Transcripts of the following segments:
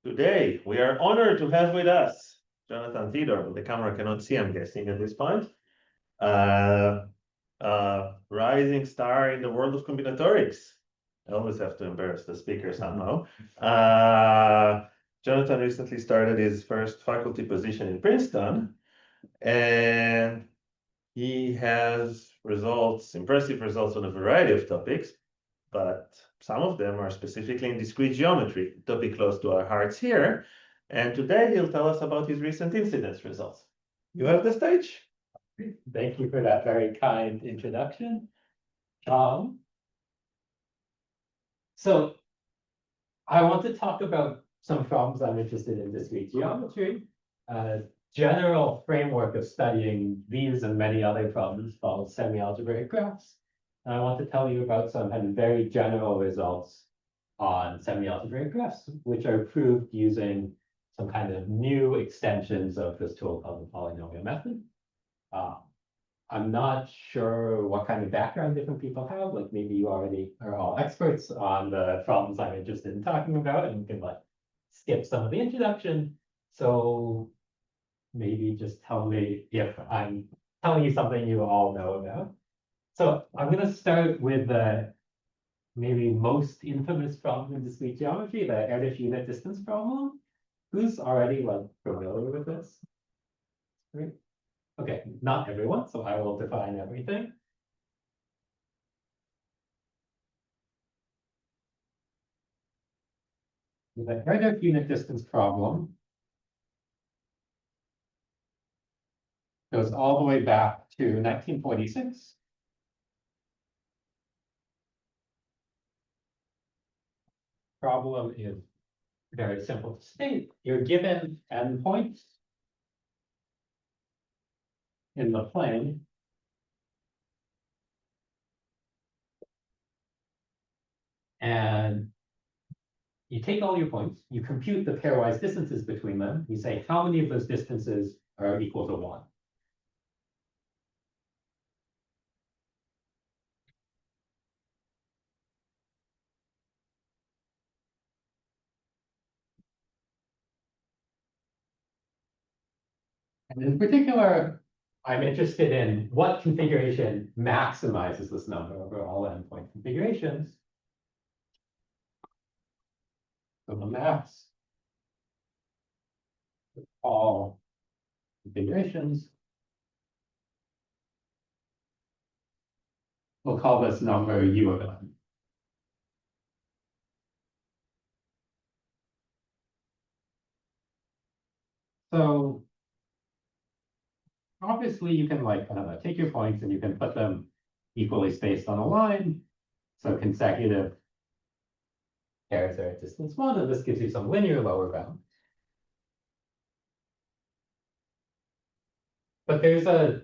Today, we are honored to have with us Jonathan Tidor, but the camera cannot see, I'm guessing, at this point. Rising star in the world of combinatorics. I always have to embarrass the speaker somehow. Jonathan recently started his first faculty position in Princeton, and he has impressive results on a variety of topics, but some of them are specifically in discrete geometry, a topic close to our hearts here. And today he'll tell us about his recent incidence results. You have the stage. Thank you for that very kind introduction. So I want to talk about some problems I'm interested in discrete geometry. General framework of studying these and many other problems called semi-algebraic graphs. And I want to tell you about some kind of very general results on semi-algebraic graphs, which are proved using some kind of new extensions of this tool called the polynomial method. I'm not sure what kind of background different people have. Like maybe you already are all experts on the problems I'm interested in talking about, and you can like skip some of the introduction. So maybe just tell me if I'm telling you something you all know about. So I'm going to start with the maybe most infamous problem in discrete geometry, the Erdős unit distance problem. Who's already like familiar with this? Great. Okay, not everyone, so I will define everything. The Erdős unit distance problem goes all the way back to 1946. Problem is very simple to state. You're given endpoints in the plane. And you take all your points, you compute the pairwise distances between them. You say how many of those distances are equal to 1. And in particular, I'm interested in what configuration maximizes this number over all endpoint configurations. So the max of all configurations. We'll call this number U of n. So obviously you can like take your points and you can put them equally spaced on a line. So consecutive pairs are at distance 1, and this gives you some linear lower bound. But there's a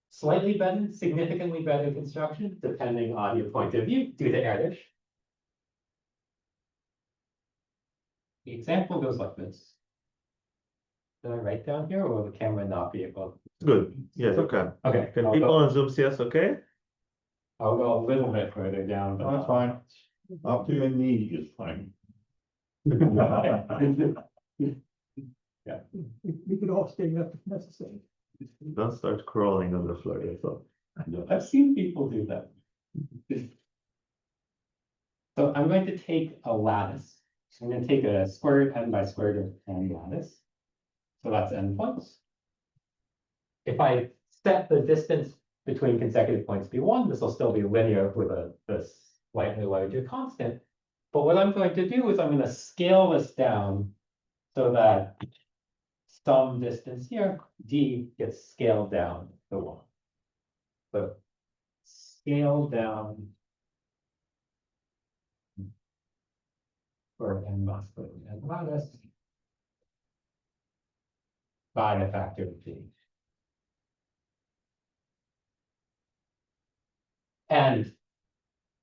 slightly better, significantly better construction, depending on your point of view, due to Erdős. The example goes like this. Did I write down here, or will the camera not be able? Good. Yes, you can. Okay. Can people on Zoom see us okay? I'll go a little bit further down. But that's fine. Up to your knee is fine. Yeah. We could all stay up if necessary. Don't start crawling on the floor. That's all. I've seen people do that. So I'm going to take a lattice. I'm going to take a square root n by square root n lattice. So that's n points. If I set the distance between consecutive points be 1, this will still be linear with a slightly larger constant. But what I'm going to do is I'm going to scale this down so that some distance here, d, gets scaled down to 1. So scale down for n by square root n lattice by a factor of d. And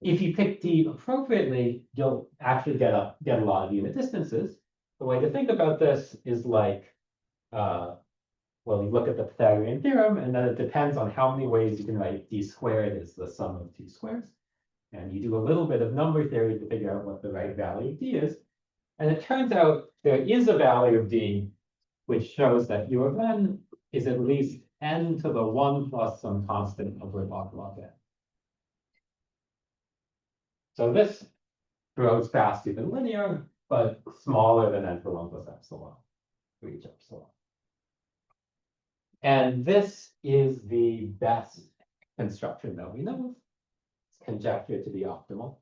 if you pick d appropriately, you'll actually get a lot of unit distances. The way to think about this is like, well, you look at the Pythagorean theorem, and then it depends on how many ways you can write d squared as the sum of two squares. And you do a little bit of number theory to figure out what the right value of d is. And it turns out there is a value of d which shows that u of n is at least n to the 1 plus some constant over log n. So this grows faster than linear, but smaller than n to the 1 plus epsilon for each epsilon. And this is the best construction that we know of. It's conjectured to be optimal.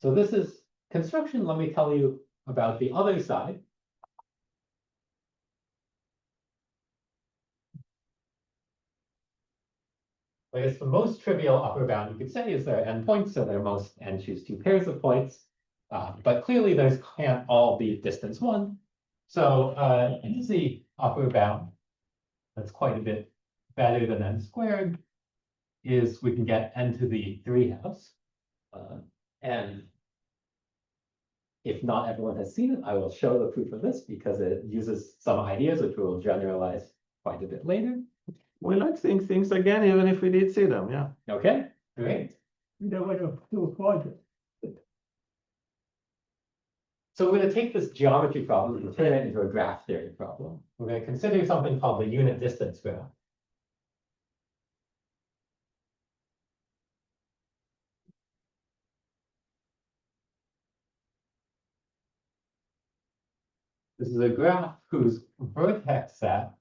So this is construction. Let me tell you about the other side. I guess the most trivial upper bound you could say is there are n points, so there are most n choose 2 pairs of points. But clearly those can't all be distance 1. So an easy upper bound that's quite a bit better than n squared is we can get n to the 3 halves. And if not everyone has seen it, I will show the proof of this because it uses some ideas which we will generalize quite a bit later. We like seeing things again, even if we did see them, yeah. Okay, great. You know what to do a quadrant. So we're going to take this geometry problem and turn it into a graph theory problem. We're going to consider something called the unit distance graph. This is a graph whose vertex set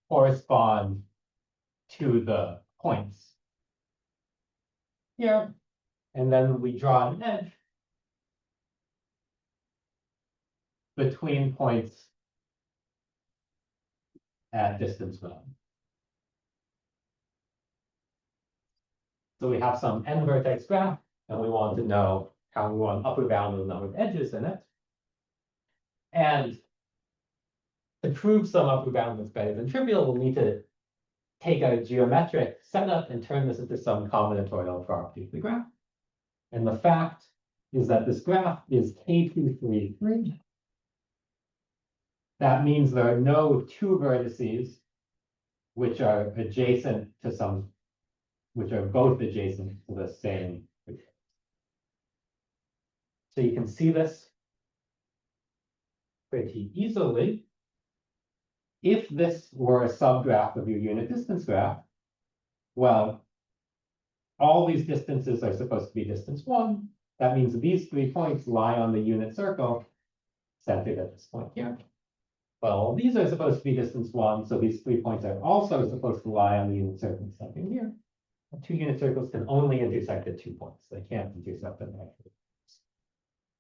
correspond to the points here. And then we draw an edge between points at distance 1. So we have some n vertex graph, and we want to know how we want upper bound of the number of edges in it. And to prove some upper bound that's better than trivial, we'll need to take a geometric setup and turn this into some combinatorial property of the graph. And the fact is that this graph is K233. That means there are no 2 vertices which are adjacent to some, which are both adjacent to the same. So you can see this pretty easily. If this were a subgraph of your unit distance graph, well, all these distances are supposed to be distance 1. That means these 3 points lie on the unit circle centered at this point here. Well, these are supposed to be distance 1, so these 3 points are also supposed to lie on the unit circle centered here. 2 unit circles can only intersect at 2 points. They can't intersect at actually.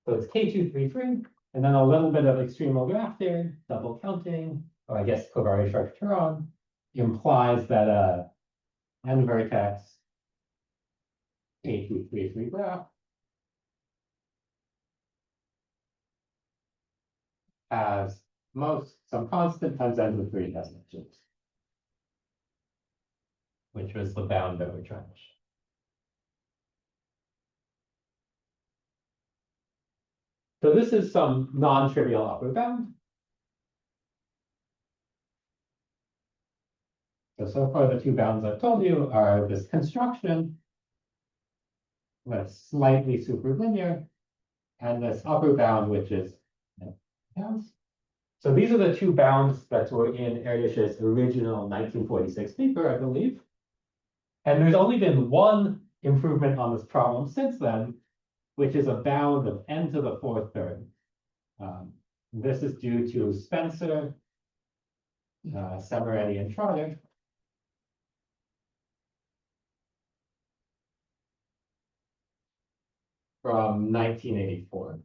So it's K233, and then a little bit of extremal graph theory, double counting, or I guess covariance-Chartrand implies that a n vertex K233 graph has some constant times n to the 3 dimensions, which was the bound that we're trying to show. So this is some non-trivial upper bound. So far the 2 bounds I've told you are this construction that's slightly superlinear, and this upper bound, which is bounds. So these are the 2 bounds that were in Erdős's original 1946 paper, I believe. And there's only been one improvement on this problem since then, which is a bound of n to the 4th third. This is due to Spencer, Semeretti, and Trotter. From 1984.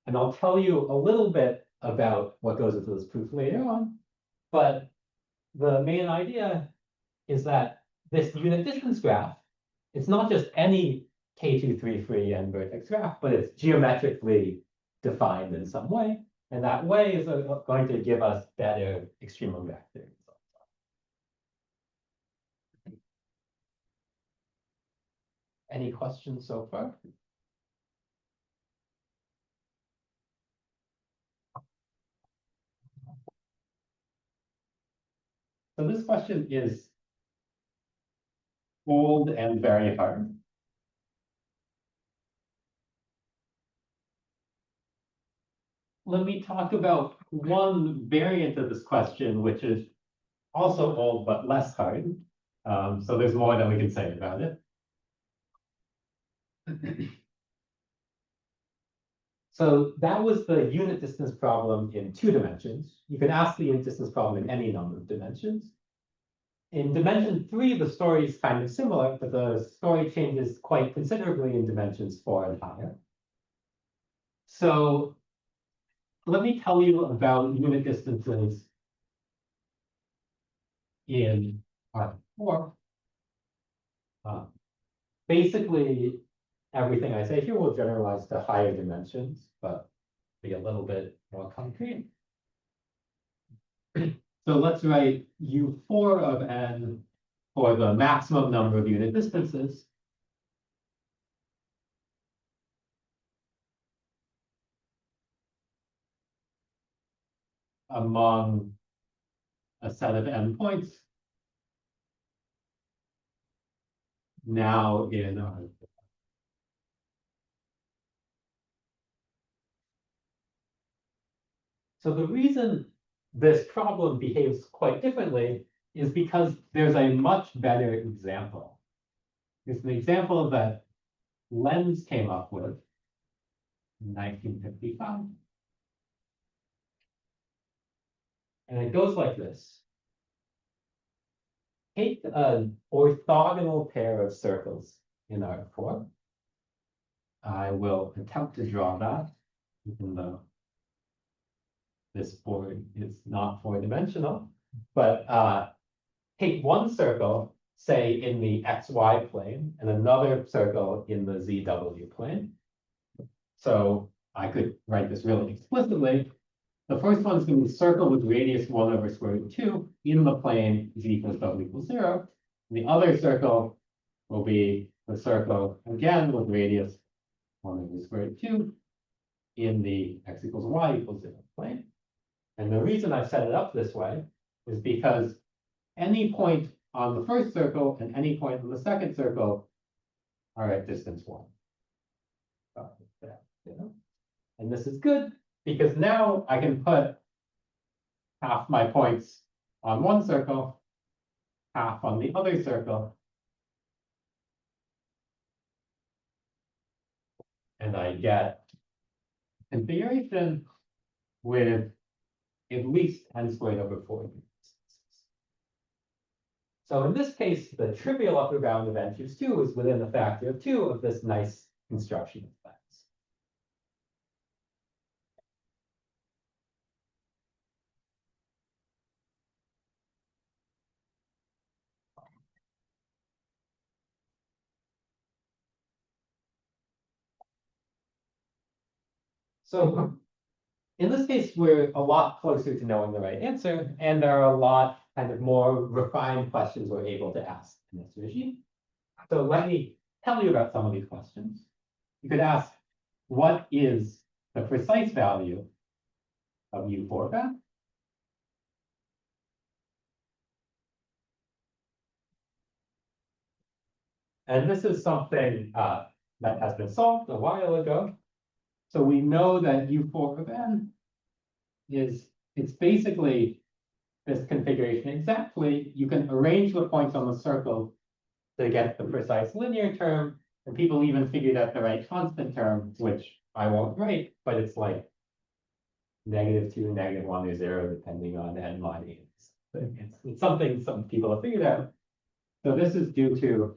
And I'll tell you a little bit about what goes into this proof later on, but the main idea is that this unit distance graph, it's not just any K233 n vertex graph, but it's geometrically defined in some way, and that way is going to give us better extremal graph theory results. Any questions so far? So this question is old and very hard. let me talk about one variant of this question, which is also old but less hard. So there's more that we can say about it. So that was the unit distance problem in 2 dimensions. You can ask the unit distance problem in any number of dimensions. In dimension 3, the story is kind of similar, but the story changes quite considerably in dimensions 4 and higher. So let me tell you about unit distances in R4. Basically, everything I say here will generalize to higher dimensions, but be a little bit more concrete. So let's write U4 of n for the maximum number of unit distances. Among a set of n points. Now in R. So the reason this problem behaves quite differently is because there's a much better example. It's an example that Lenz came up with in 1955. And it goes like this. Take an orthogonal pair of circles in R4. I will attempt to draw that, even though this board is not 4-dimensional. But take one circle, say in the XY plane, and another circle in the ZW plane. So I could write this really explicitly. The first one is going to be a circle with radius 1 over square root 2 in the plane z equals w equals 0. And the other circle will be the circle, again, with radius 1 over square root 2 in the x equals y equals 0 plane. And the reason I set it up this way is because any point on the first circle and any point on the second circle are at distance 1. And this is good because now I can put half my points on one circle, half on the other circle. And I get configuration with at least n squared over 4. So in this case, the trivial upper bound of n choose 2 is within the factor of 2 of this nice construction of plans. So in this case, we're a lot closer to knowing the right answer, and there are a lot kind of more refined questions we're able to ask in this regime. So let me tell you about some of these questions. You could ask, what is the precise value of U4 back? And this is something that has been solved a while ago. So we know that U4 of n it's basically this configuration exactly. You can arrange the points on the circle to get the precise linear term, and people even figured out the right constant term, which I won't write, but it's like -2, -1, or 0, depending on n mod. It's something some people have figured out. So this is due to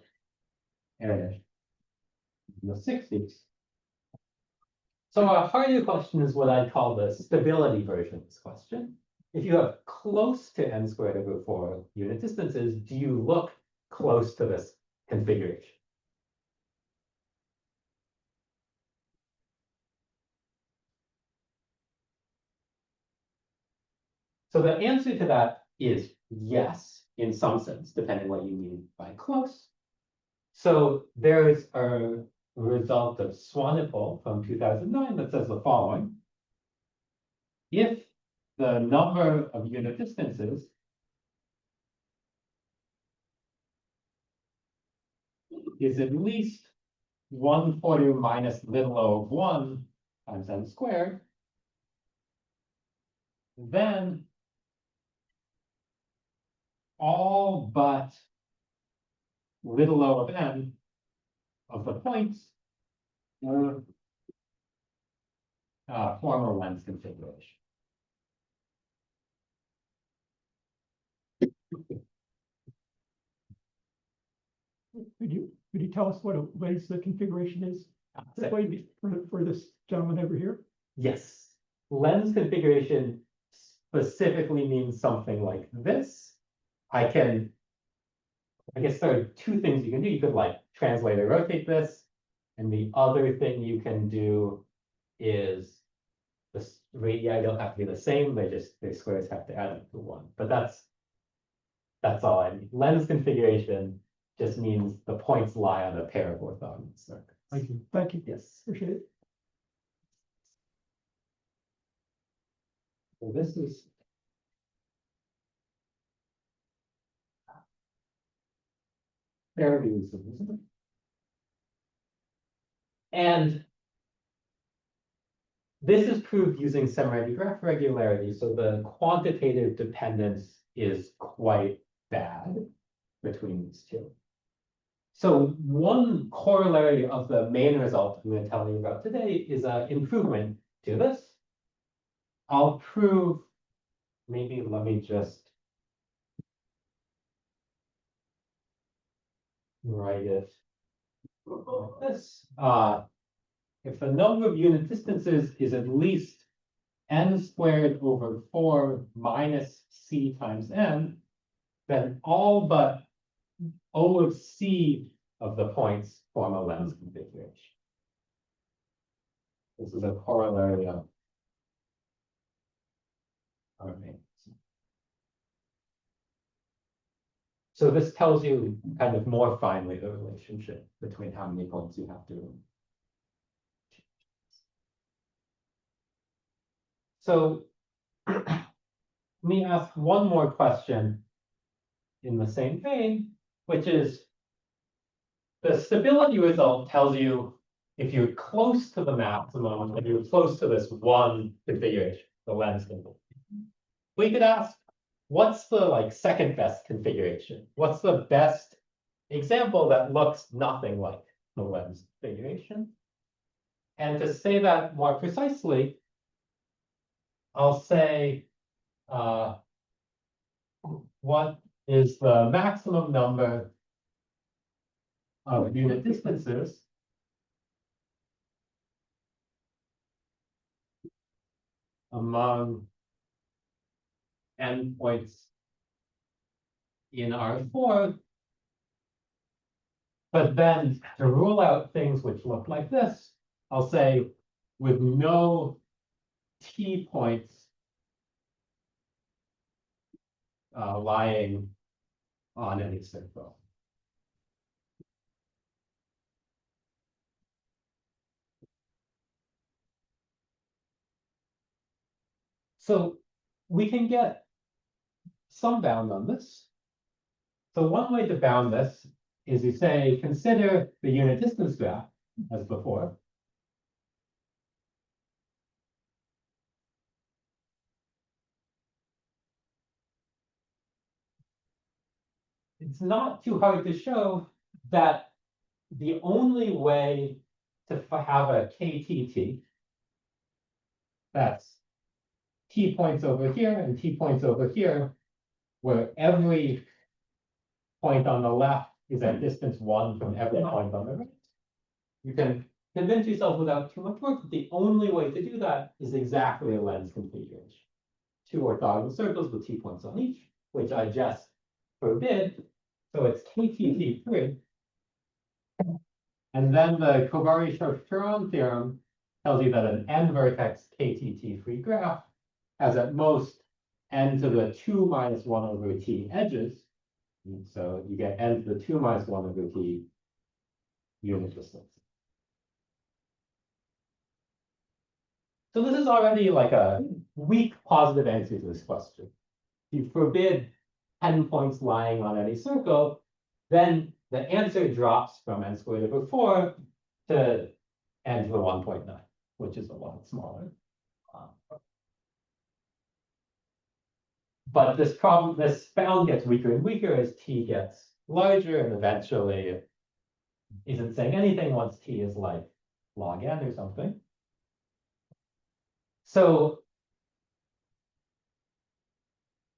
Erdős in the 60s. So a harder question is what I call the stability version of this question. If you have close to n squared over 4 unit distances, do you look close to this configuration? So the answer to that is yes, in some sense, depending what you mean by close. So there's a result of Swanepoel from 2009 that says the following. If the number of unit distances is at least 1/4 minus little o of 1 times n squared, then all but little o of n of the points form a lens configuration. Could you tell us what a lens the configuration is? For this gentleman over here? Yes, lens configuration specifically means something like this. I guess there are two things you can do. You could like translate or rotate this. And the other thing you can do is the radii don't have to be the same. Their squares have to add up to 1. But that's all I need. Lens configuration just means the points lie on a pair of orthogonal circles. Thank you. Thank you. Yes. Appreciate it. So this is fairly useful, isn't it? And this is proved using semialgebraic regularity, so the quantitative dependence is quite bad between these two. So one corollary of the main result I'm going to tell you about today is an improvement to this. I'll prove, maybe let me just write it like this. If the number of unit distances is at least n squared over 4 minus c times n, then all but O of c of the points form a lens configuration. This is a corollary of our main. So this tells you kind of more finely the relationship between how many points you have to. So let me ask one more question in the same vein, which is the stability result tells you if you're close to the maximum, if you're close to this one configuration, the lens configuration. We could ask, what's the second best configuration? What's the best example that looks nothing like the lens configuration? And to say that more precisely, I'll say what is the maximum number of unit distances among n points in R4, but then to rule out things which look like this, I'll say with no t points lying on any circle. So we can get some bound on this. So one way to bound this is you say, consider the unit distance graph as before. It's not too hard to show that the only way to have a KTT, that's t points over here and t points over here, where every point on the left is at distance 1 from every point on the right. You can convince yourself without too much work that the only way to do that is exactly a lens configuration. 2 orthogonal circles with t points on each, which I just forbid. So it's KTT3. And then the Kobayashi-Shafron theorem tells you that an n-vertex KTT3 graph has at most n to the 2 minus 1 over t edges. And so you get n to the 2 minus 1 over t unit distance. So this is already like a weak positive answer to this question. If you forbid 10 points lying on any circle, then the answer drops from n squared over 4 to n to the 1.9, which is a lot smaller. But this problem, this bound gets weaker and weaker as t gets larger, and eventually isn't saying anything once t is like log n or something. So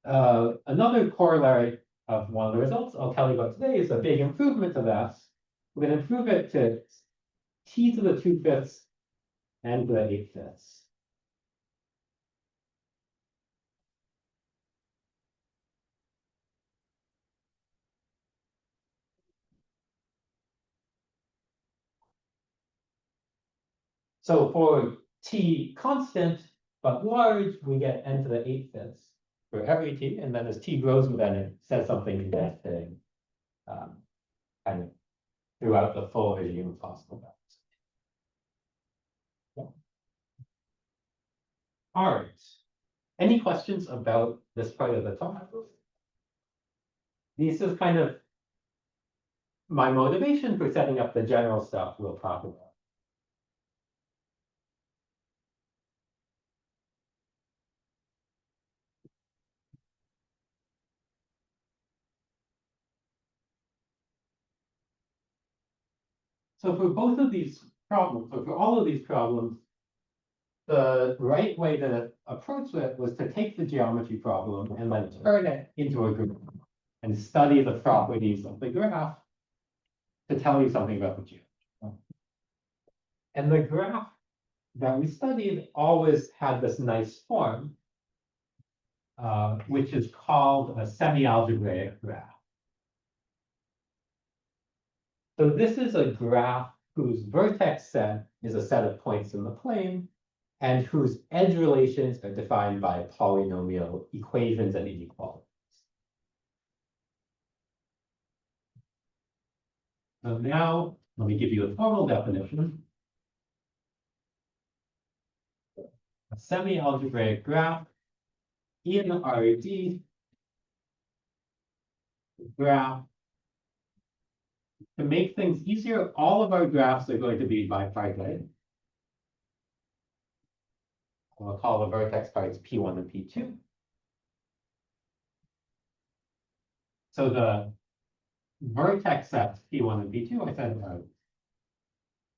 another corollary of one of the results I'll tell you about today is a big improvement to that. We're going to improve it to t to the 2/5 and the 8/5. So for t constant but large, we get n to the 8/5 for every t, and then as t grows with n, it says something interesting kind of throughout the full regime of possible values. Yeah. All right. Any questions about this part of the talk? This is kind of my motivation for setting up the general stuff we'll talk about. So for both of these problems, or for all of these problems, the right way to approach it was to take the geometry problem and then turn it into a graph and study the properties of the graph to tell you something about the geometry. And the graph that we studied always had this nice form, which is called a semi-algebraic graph. So this is a graph whose vertex set is a set of points in the plane, and whose edge relations are defined by polynomial equations and inequalities. So now, let me give you a formal definition. A semi-algebraic graph in RD graph. To make things easier, all of our graphs are going to be bipartite. We'll call the vertex parts P1 and P2. So the vertex sets P1 and P2, I said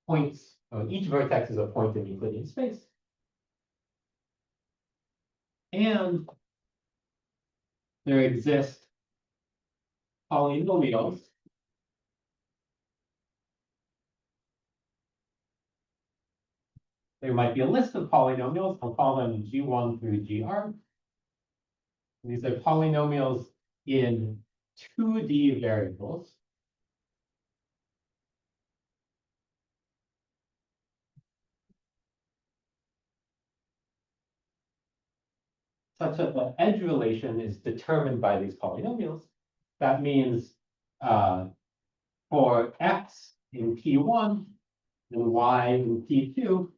points, each vertex is a point in Euclidean space. And there exist polynomials there might be a list of polynomials. I'll call them G1 through GR. These are polynomials in 2D variables. Such that the edge relation is determined by these polynomials. That means for x in P1 and y in P2,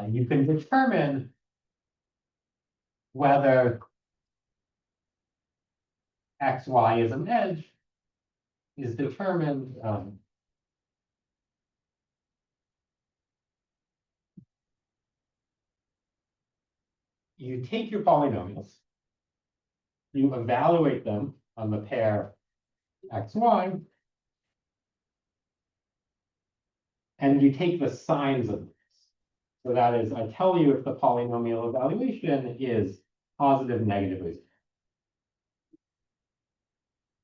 you can determine whether x, y is an edge is determined you take your polynomials, you evaluate them on the pair x, y, and you take the signs of this. So that is, I tell you if the polynomial evaluation is positive, negative, or zero.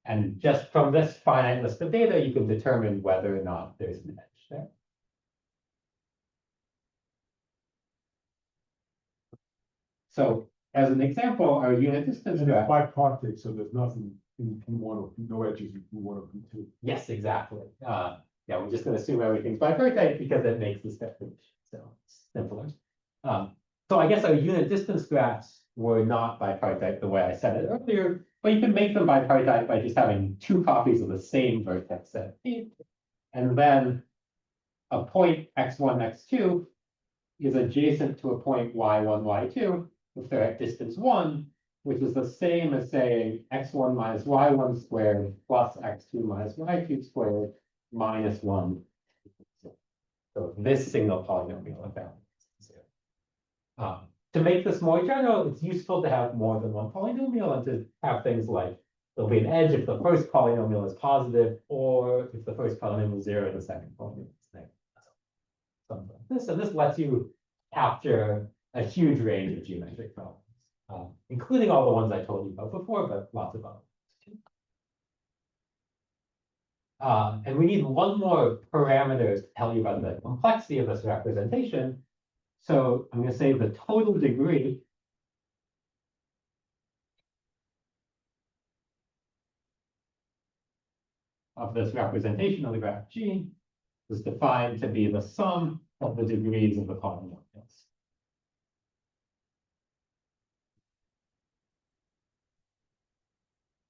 And just from this finite list of data, you can determine whether or not there's an edge there. So as an example, our unit distance And it's graph. bipartite, so there's nothing in P1 or no edges in P1 or P2. Yes, exactly. Yeah, we're just going to assume everything's bipartite because it makes this definition so it's simpler. So I guess our unit distance graphs were not bipartite the way I said it earlier, but you can make them bipartite by just having two copies of the same vertex set. And then a point x1, x2 is adjacent to a point y1, y2 if they're at distance 1, which is the same as saying x1 minus y1 squared plus x2 minus y2 squared minus 1. So this single polynomial evaluates 0. to make this more general, it's useful to have more than one polynomial and to have things like there'll be an edge if the first polynomial is positive, or if the first polynomial is 0, the second polynomial is negative. Something like this. And this lets you capture a huge range of geometric problems, including all the ones I told you about before, but lots of others too. And we need one more parameter to tell you about the complexity of this representation. So I'm going to say the total degree of this representation of the graph G is defined to be the sum of the degrees of the polynomials.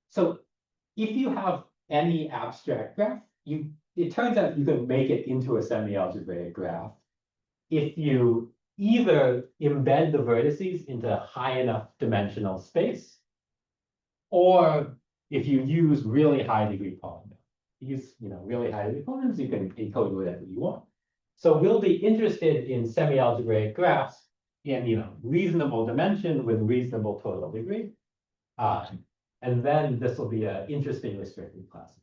So if you have any abstract graph, it turns out you can make it into a semi-algebraic graph if you either embed the vertices into high enough dimensional space, or if you use really high degree polynomials. Use really high degree polynomials, you can encode whatever you want. So we'll be interested in semi-algebraic graphs in reasonable dimension with reasonable total degree. And then this will be an interesting restricted class.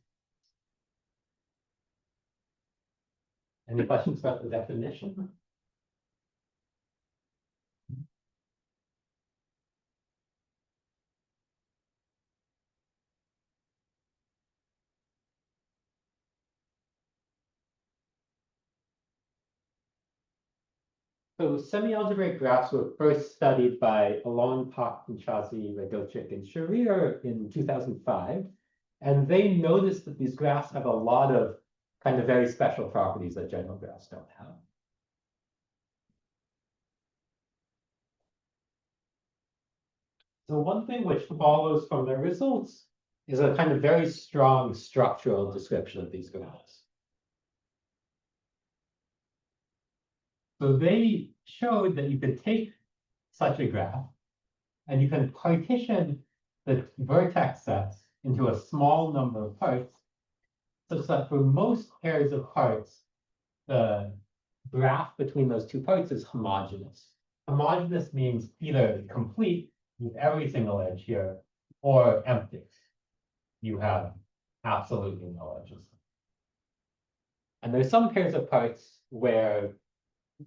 Any questions about the definition? So semi-algebraic graphs were first studied by Alon, Pak, Chazi, Erdős, and Sharir in 2005. And they noticed that these graphs have a lot of kind of very special properties that general graphs don't have. So one thing which follows from their results is a kind of very strong structural description of these graphs. So they showed that you could take such a graph and you can partition the vertex sets into a small number of parts, such that for most pairs of parts, the graph between those two parts is homogeneous. Homogeneous means either complete with every single edge here, or empty. You have absolutely no edges. And there's some pairs of parts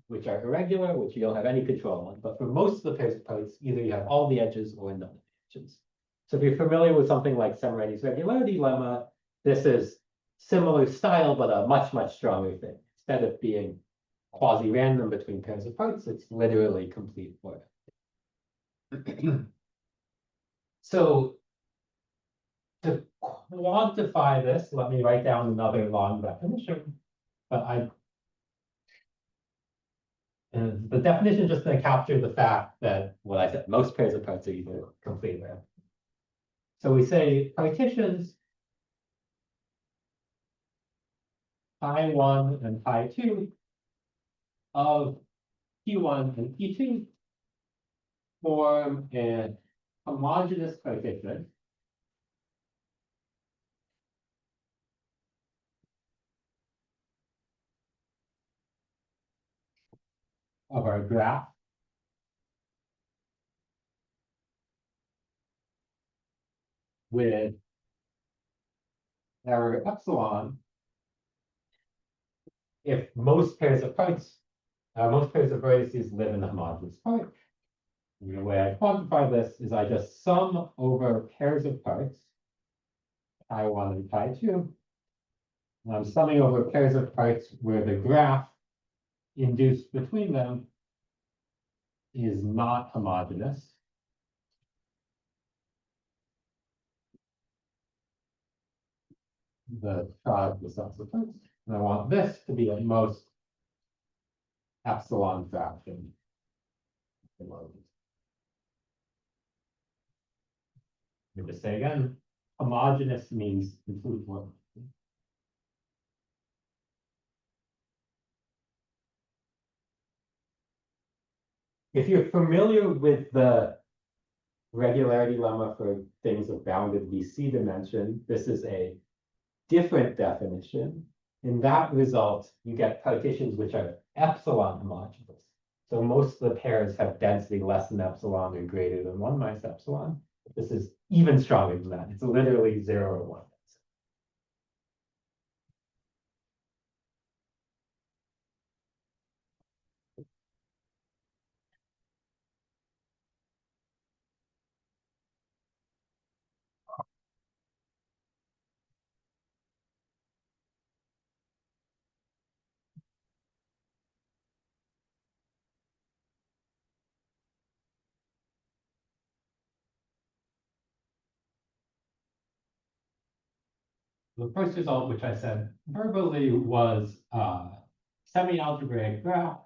which are irregular, which you don't have any control on. But for most of the pairs of parts, either you have all the edges or none of the edges. So if you're familiar with something like Semreni's regularity lemma, this is similar style, but a much, much stronger thing. Instead of being quasi-random between pairs of parts, it's literally complete order. So to quantify this, let me write down another long definition. But the definition is just going to capture the fact that what I said, most pairs of parts are either complete or empty. So we say partitions pi1 and pi2 of P1 and P2 form a homogeneous partition of our graph with error epsilon if most pairs of vertices live in the homogeneous part. And the way I quantify this is I just sum over pairs of parts, pi1 and pi2. And I'm summing over pairs of parts where the graph induced between them is not homogeneous. The product of the sums of parts. And I want this to be at most epsilon fraction. Let me just say again, homogeneous means include one. If you're familiar with the regularity lemma for things of bounded VC dimension, this is a different definition. In that result, you get partitions which are epsilon homogeneous. So most of the pairs have density less than epsilon or greater than 1 minus epsilon. This is even stronger than that. It's literally 0 or 1. The first result, which I said verbally, was semi-algebraic graph.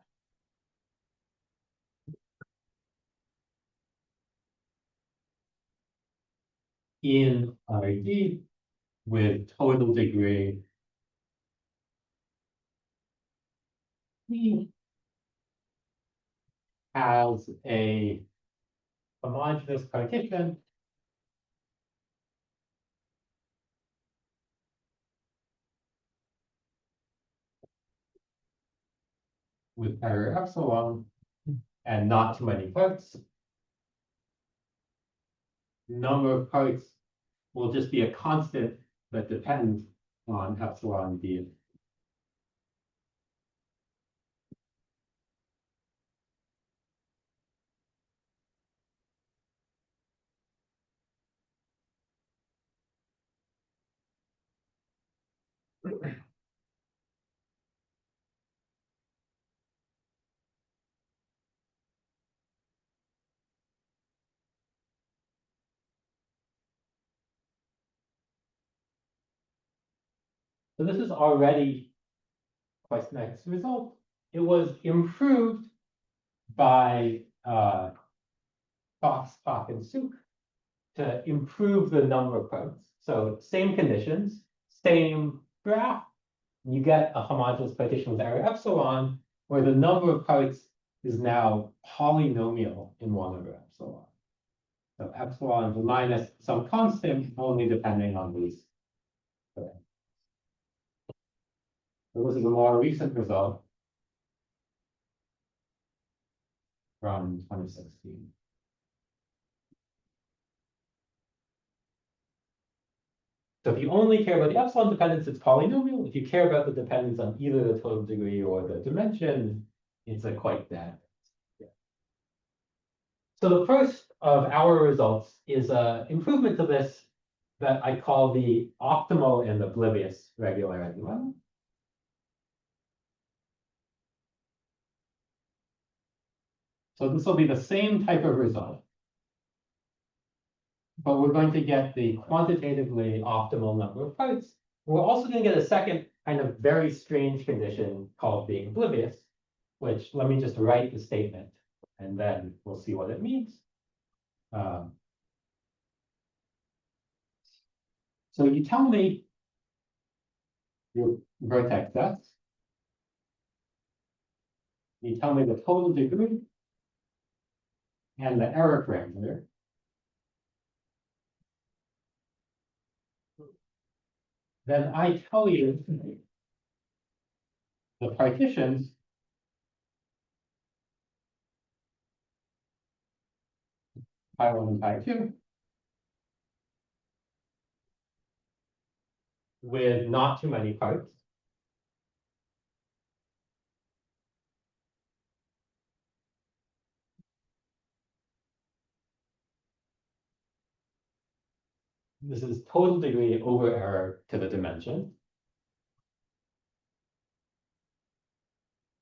In RD with total degree P has a homogeneous partition with error epsilon and not too many parts. Number of parts will just be a constant that depends on epsilon d. So this is already quite a nice result. It was improved by Fox, Fock, and Suk to improve the number of parts. So same conditions, same graph, you get a homogeneous partition with error epsilon, where the number of parts is now polynomial in 1 over epsilon. So epsilon is minus some constant, only depending on these. So this is a more recent result from 2016. So if you only care about the epsilon dependence, it's polynomial. If you care about the dependence on either the total degree or the dimension, it's a quite bad. Yeah. So the first of our results is an improvement to this that I call the optimal and oblivious regularity lemma. So this will be the same type of result, but we're going to get the quantitatively optimal number of parts. We're also going to get a second kind of very strange condition called being oblivious, which let me just write the statement and then we'll see what it means. So you tell me your vertex S. You tell me the total degree and the error parameter. Then I tell you the partitions pi 1 and pi 2 with not too many parts. This is total degree over error to the dimension.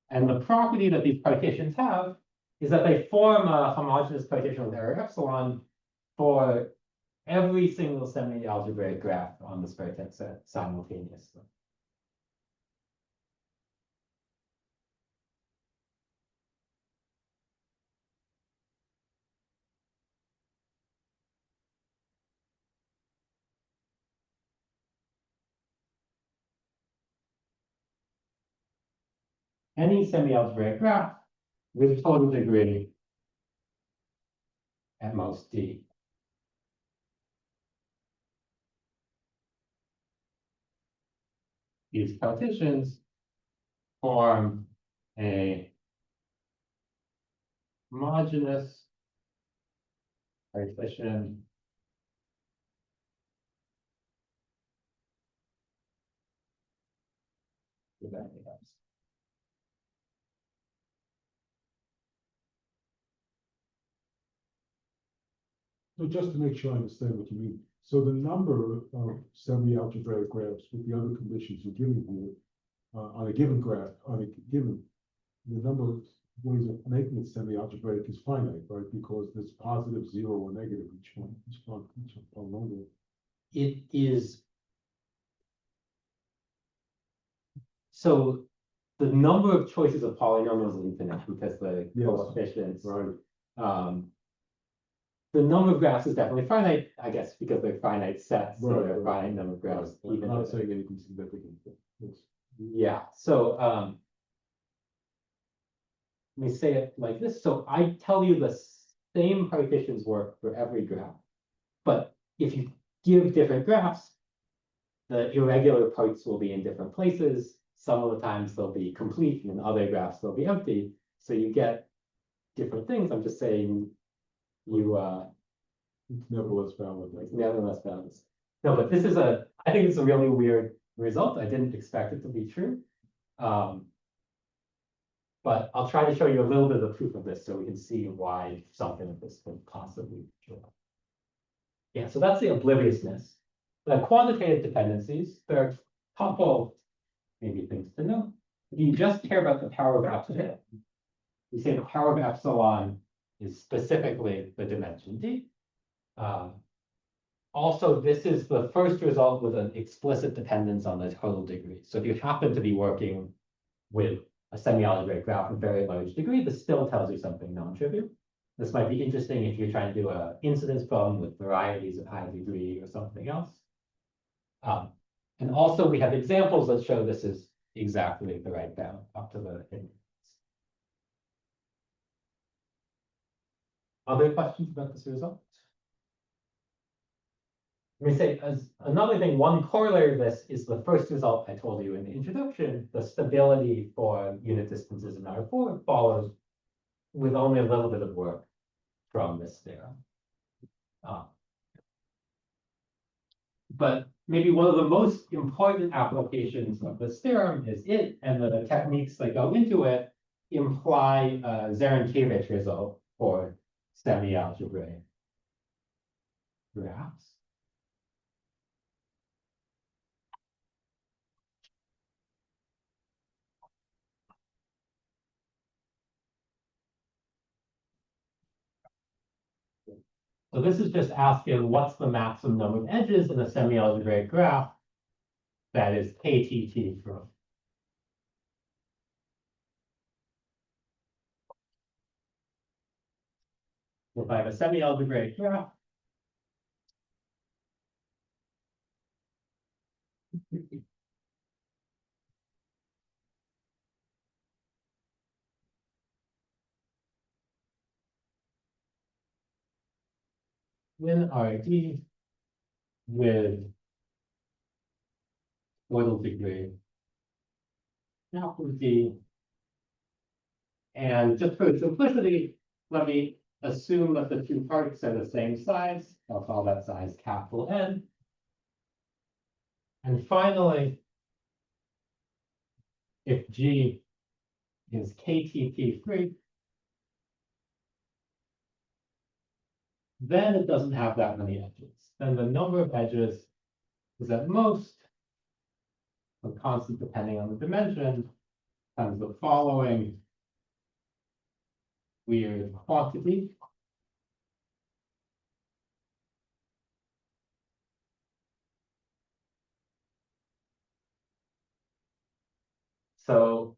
And the property that these partitions have is that they form a homogeneous partition with error epsilon for every single semi-algebraic graph on this vertex set simultaneously. Any semi-algebraic graph with total degree at most d. These partitions form a homogeneous partition with anything else. So just to make sure I understand what you mean, so the number of semi-algebraic graphs with the other conditions you're giving here on a given graph, the number of ways of making it semi-algebraic is finite, right? Because there's positive, 0, or negative each one. It is. So the number of choices of polynomials is infinite because the Yes. coefficients. Right. The number of graphs is definitely finite, I guess, because they're finite sets, so Right, they're right. finite number of graphs. I'm Even not if- saying anything significant. But yes. Yeah, so let me say it like this. So I tell you the same partitions work for every graph. But if you give different graphs, the irregular parts will be in different places. Some of the times they'll be complete, and in other graphs they'll be empty. So you get different things. I'm just saying you It's nevertheless valid. Right? nevertheless balance. No, but this is I think it's a really weird result. I didn't expect it to be true. But I'll try to show you a little bit of the proof of this so we can see why something like this could possibly be true. Yeah, so that's the obliviousness. The quantitative dependencies, there are a couple maybe things to know. If you just care about the power of epsilon, you say the power of epsilon is specifically the dimension d. Also, this is the first result with an explicit dependence on the total degree. So if you happen to be working with a semi-algebraic graph of very large degree, this still tells you something non-trivial. This might be interesting if you're trying to do an incidence problem with varieties of high degree or something else. And also we have examples that show this is exactly the right bound up to the hidden. Other questions about this result? Let me say, as another thing, one corollary of this is the first result I told you in the introduction. The stability for unit distances in R4 follows with only a little bit of work from this theorem. But maybe one of the most important applications of this theorem is it, and the techniques that go into it imply a Zarankiewicz result for semi-algebraic graphs. So this is just asking what's the maximum number of edges in a semi-algebraic graph that is KTT from. If I have a semi-algebraic graph, when RD with total degree capital D, and just for simplicity, let me assume that the two parts are the same size. I'll call that size capital N. And finally, if G is KTP free, then it doesn't have that many edges. Then the number of edges is at most a constant depending on the dimension times the following weird quantity. So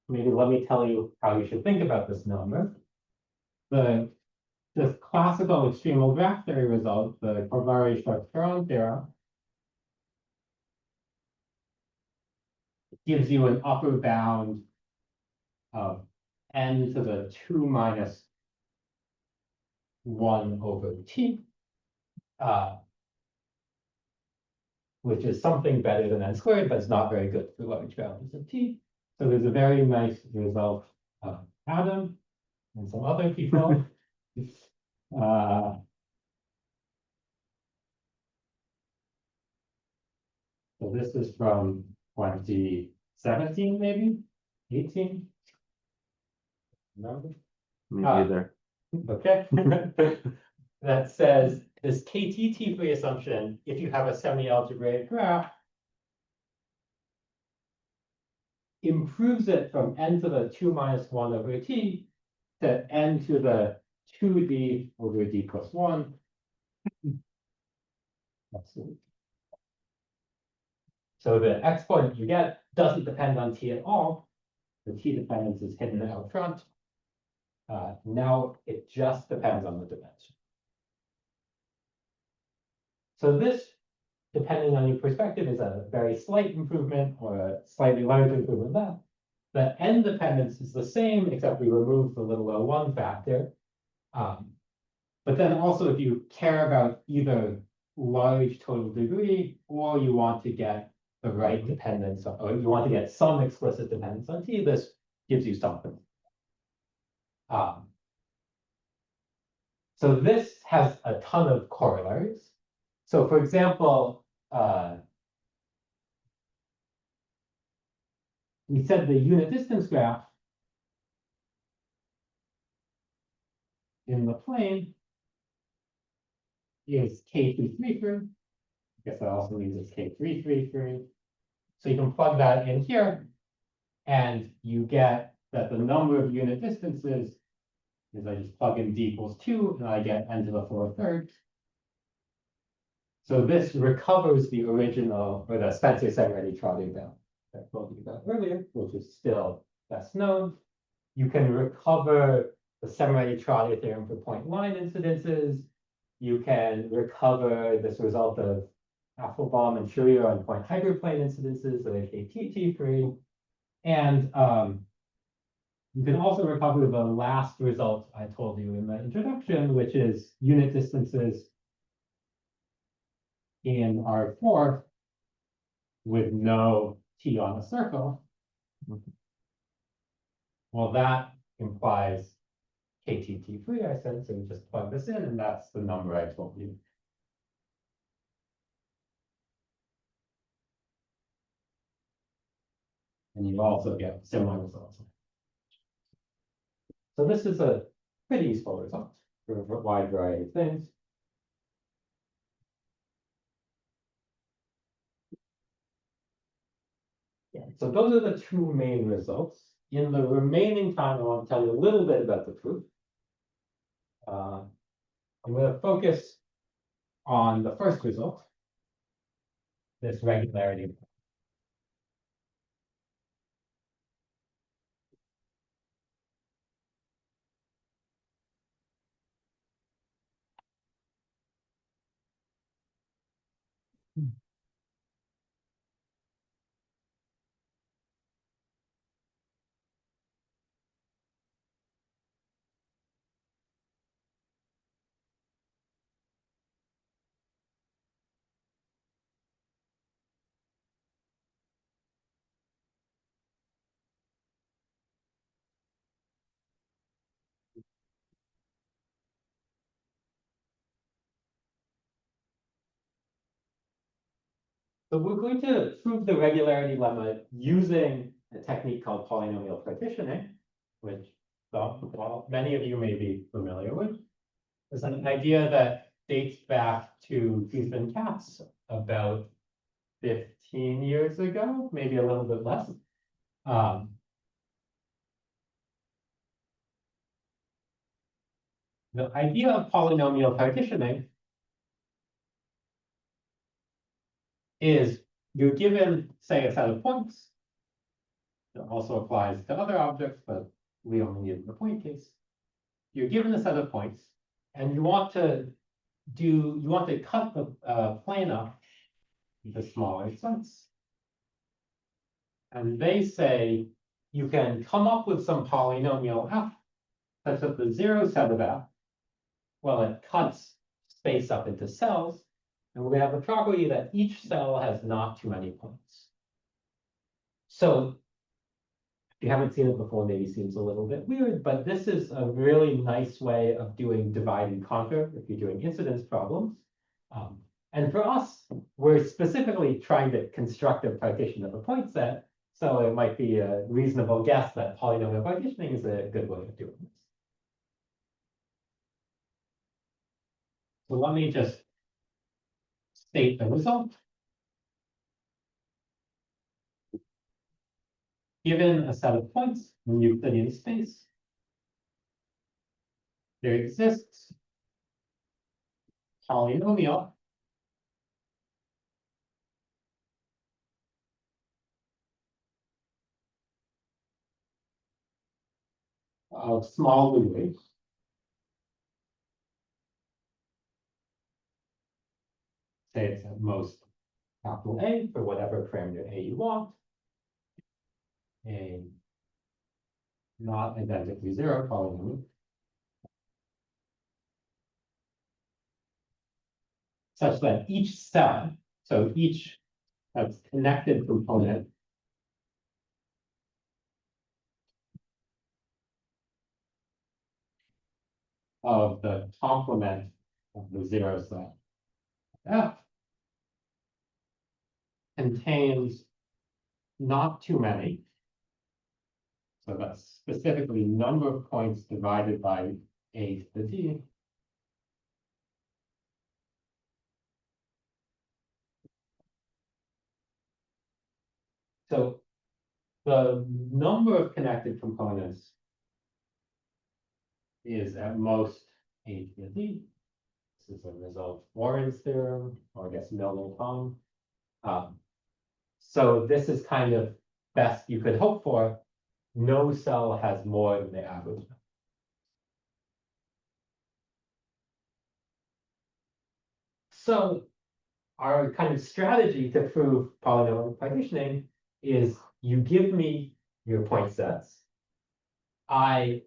maybe let me tell you how you should think about this number. This classical extremal graph theory result, the Corvari-Schwarz-Perron theorem, gives you an upper bound of n to the 2 minus 1 over t, which is something better than n squared, but it's not very good for large values of t. So there's a very nice result of Adam. and some other people. So this is from 2017, maybe 18. No? Me Ah. either. Okay. That says this KTT3 assumption, if you have a semi-algebraic graph, improves it from n to the 2 minus 1 over t to n to the 2d over d plus 1. So the exponent you get doesn't depend on t at all. The t dependence is hidden out front. Now it just depends on the dimension. So this, depending on your perspective, is a very slight improvement or a slightly larger improvement than that. The n dependence is the same, except we remove the little o1 factor. But then also, if you care about either large total degree, or you want to get the right dependence, or you want to get some explicit dependence on t, this gives you something. So this has a ton of corollaries. So for example, we said the unit distance graph in the plane is K233. I guess that also means it's K333. So you can plug that in here, and you get that the number of unit distances is I just plug in d equals 2, and I get n to the 4/3. So this recovers the original, or the Spencer-Semialgebraic value that I told you about earlier, which is still best known. You can recover the Semialgebraic theorem for point line incidences. You can recover this result of Applebaum and Schurier on point hyperplane incidences, so they KTT3. And you can also recover the last result I told you in the introduction, which is unit distances in R4 with no t on a circle. Well, that implies KTT3, I said, so we just plug this in, and that's the number I told you. And you also get similar results. So this is a pretty useful result for a wide variety of things. Yeah, so those are the two main results. In the remaining time, I want to tell you a little bit about the proof. I'm going to focus on the first result, this regularity. So we're going to prove the regularity lemma using a technique called polynomial partitioning, which well, many of you may be familiar with. It's an idea that dates back to Guth and Katz about 15 years ago, maybe a little bit less. The idea of polynomial partitioning is you're given, say, a set of points. It also applies to other objects, but we only need the point case. You're given a set of points, and you want to cut the plane up into smaller sets. And they say you can come up with some polynomial f such that the zero set of f, well, it cuts space up into cells, and we're going to have the property that each cell has not too many points. So If you haven't seen it before, maybe seems a little bit weird, but this is a really nice way of doing divide and conquer if you're doing incidence problems. And for us, we're specifically trying to construct a partition of a point set. So it might be a reasonable guess that polynomial partitioning is a good way of doing this. So let me just state the result. Given a set of points in Euclidean space, there exists polynomial of small degree say it's at most capital A for whatever parameter A you want, a not identically zero polynomial such that each cell, so each that's connected component of the complement of the zero set F contains not too many. So that's specifically number of points divided by A to the D. So the number of connected components is at most A to the D. This is a result of Warren's theorem, or I guess Milner-Tong. So this is kind of best you could hope for. No cell has more than the average. So our kind of strategy to prove polynomial partitioning is you give me your point sets. I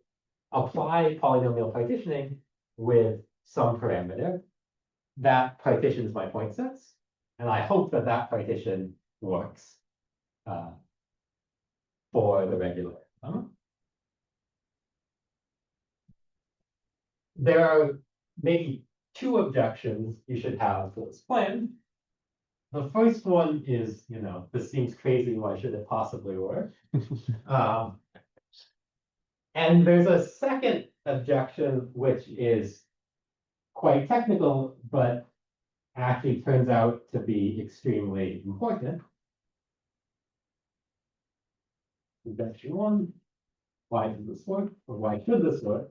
apply polynomial partitioning with some parameter that partitions my point sets. And I hope that that partition works for the regular lemma. There are maybe two objections you should have to this plan. The first one is, this seems crazy. Why should it possibly work? And there's a second objection, which is quite technical, but actually turns out to be extremely important. Objection one, why does this work? Or why should this work?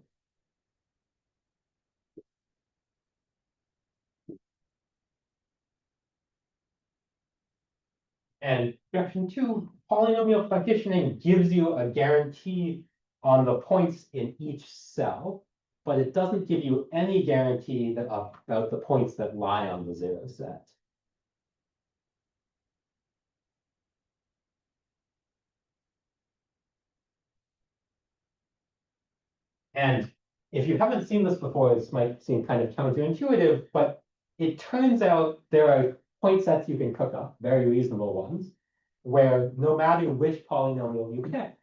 And objection two, polynomial partitioning gives you a guarantee on the points in each cell, but it doesn't give you any guarantee that about the points that lie on the zero set. And if you haven't seen this before, this might seem kind of counterintuitive, but it turns out there are point sets you can cook up, very reasonable ones, where no matter which polynomial you pick,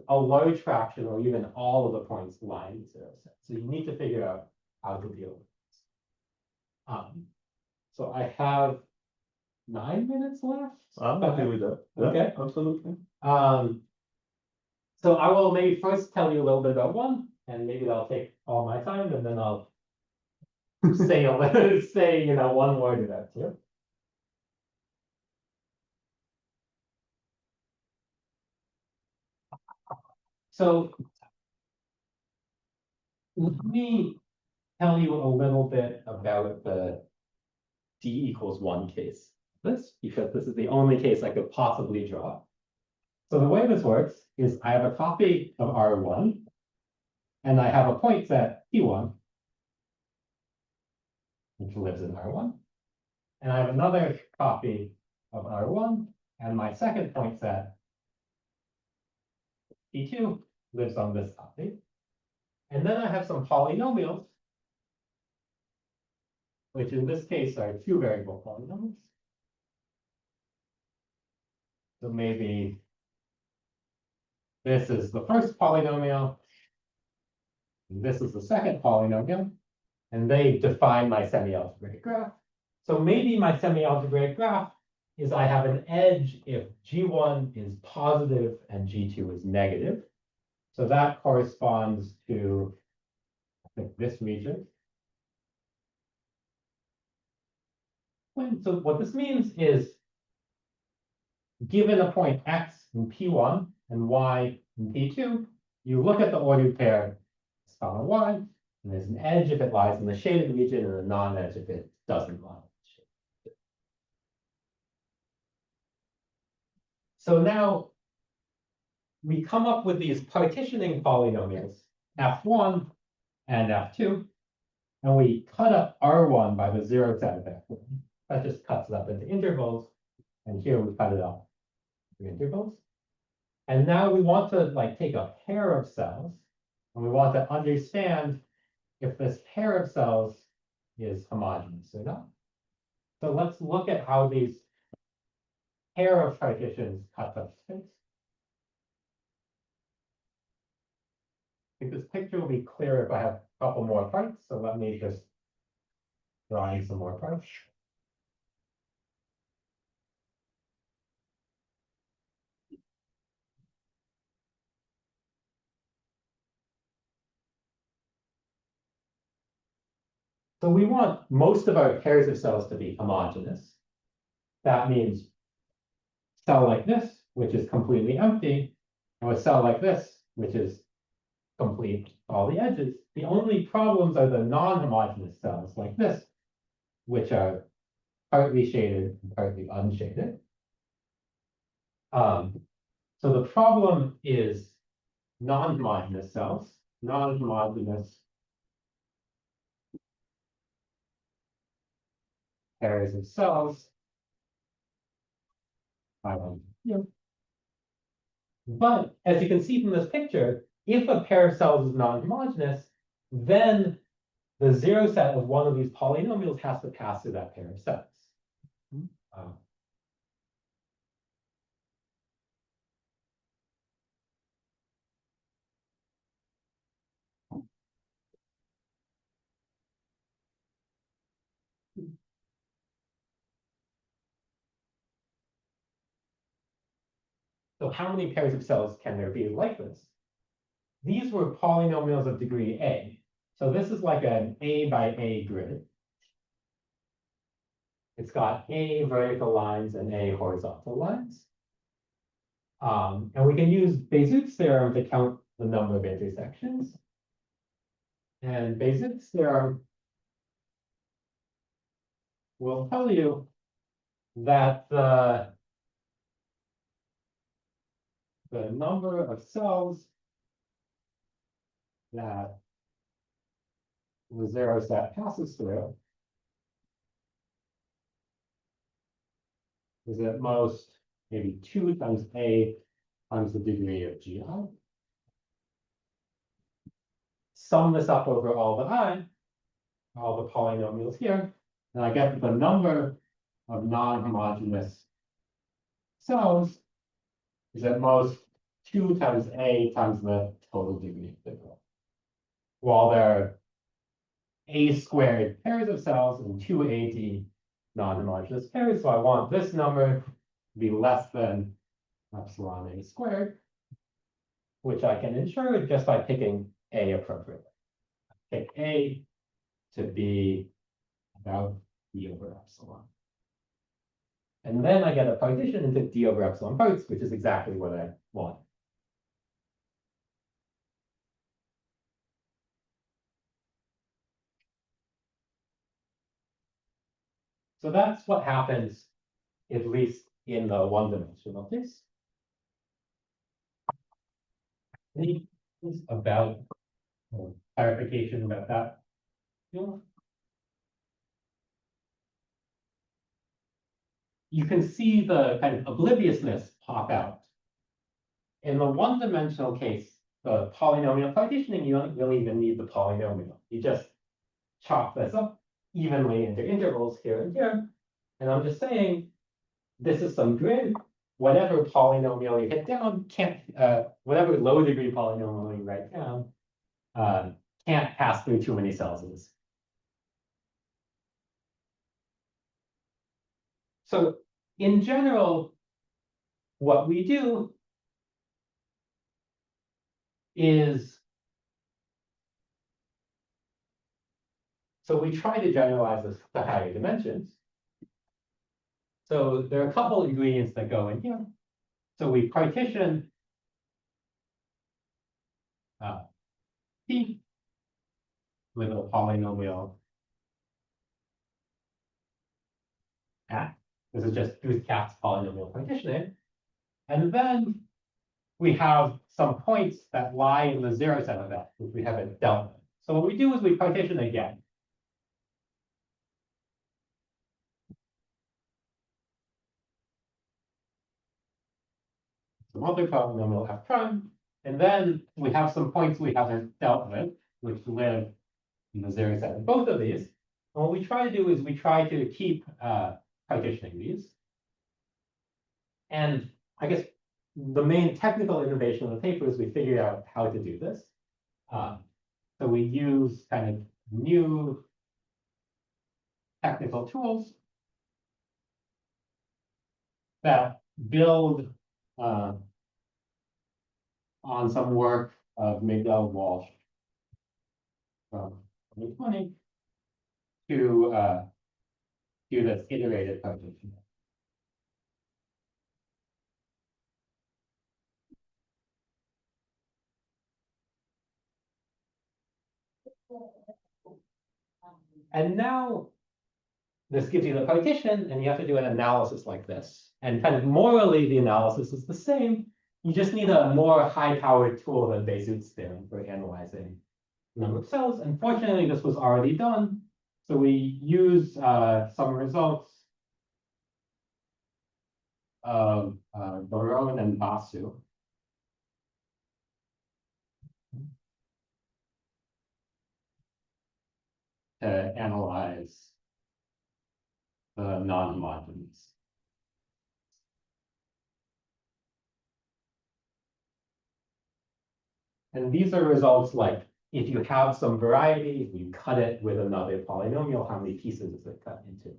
a large fraction or even all of the points lie in the zero set. So you need to figure out how to deal with this. So I have 9 minutes left. I'm happy with that. Yeah, Okay. absolutely. So I will maybe first tell you a little bit about one, and maybe that'll take all my time, and then I'll say one word about two. So let me tell you a little bit about the d=1 case. Because this is the only case I could possibly draw. So the way this works is I have a copy of R1, and I have a point set P1, which lives in R1. And I have another copy of R1, and my second point set P2 lives on this copy. And then I have some polynomials, which in this case are two variable polynomials. So maybe This is the first polynomial. And this is the second polynomial. And they define my semi-algebraic graph. So maybe my semi-algebraic graph is I have an edge if G1 is positive and G2 is negative. So that corresponds to, I think, this region. And so what this means is, given a point X in P1 and Y in P2, you look at the ordered pair X, Y, and there's an edge if it lies in the shaded region and a non-edge if it doesn't lie. So now we come up with these partitioning polynomials, F1 and F2, and we cut up R1 by the zero set of F1. That just cuts it up into intervals, and here we cut it up into intervals. And now we want to take a pair of cells, and we want to understand if this pair of cells is homogeneous or not. So let's look at how these pair of partitions cut up space. I think this picture will be clearer if I have a couple more parts, so let me just draw in some more parts. So we want most of our pairs of cells to be homogeneous. That means cell like this, which is completely empty, and a cell like this, which is complete all the edges. The only problems are the non-homogeneous cells like this, which are partly shaded and partly unshaded. So the problem is non-homogeneous cells, non-homogeneous pairs of cells. But as you can see from this picture, if a pair of cells is non-homogeneous, then the zero set of one of these polynomials has to pass through that pair of cells. So how many pairs of cells can there be like this? These were polynomials of degree A. So this is like an A by A grid. It's got A vertical lines and A horizontal lines. And we can use Bézut's theorem to count the number of intersections. And Bézut's theorem will tell you that the number of cells that the zero set passes through is at most maybe 2 times A times the degree of GI. Sum this up over all the polynomials here, and I get the number of non-homogeneous cells is at most 2 times A times the total degree of the group. While there are A squared pairs of cells and 2 AD non-homogeneous pairs, so I want this number to be less than epsilon A squared, which I can ensure just by picking A appropriately. Pick A to be about D over epsilon. And then I get a partition into D over epsilon parts, which is exactly what I want. So that's what happens, at least in the one-dimensional case. Any questions about or clarification about that? Yeah. You can see the kind of obliviousness pop out. In the one-dimensional case, the polynomial partitioning, you don't really even need the polynomial. You just chop this up evenly into intervals here and here. And I'm just saying, this is some grid, whatever polynomial you hit down can't, whatever low degree polynomial you write down, can't pass through too many cells in this. So in general, what we do is, so we try to generalize this to higher dimensions. So there are a couple ingredients that go in here. So we partition P with a polynomial F. This is just Guth-Katz polynomial partitioning. And then we have some points that lie in the zero set of F, which we haven't dealt with. So what we do is we partition again. Some other polynomial F prime. And then we have some points we haven't dealt with, which live in the zero set of both of these. And what we try to do is we try to keep partitioning these. And I guess the main technical innovation of the paper is we figured out how to do this. So we use kind of new technical tools that build on some work of Miguel Walsh from 2020 to do this iterated partition. And now this gives you the partition, and you have to do an analysis like this. And kind of morally, the analysis is the same. You just need a more high-powered tool than Bezout's theorem for analyzing the number of cells. Unfortunately, this was already done. So we use some results of Baron and Basu. To analyze the non-homogeneous. And these are results like, if you have some variety, if you cut it with another polynomial, how many pieces is it cut into?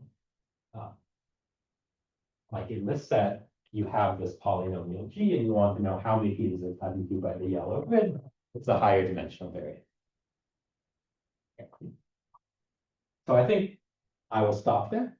Like in this set, you have this polynomial G, and you want to know how many pieces it's cut into by the yellow grid. It's a higher dimensional variety. So I think I will stop there.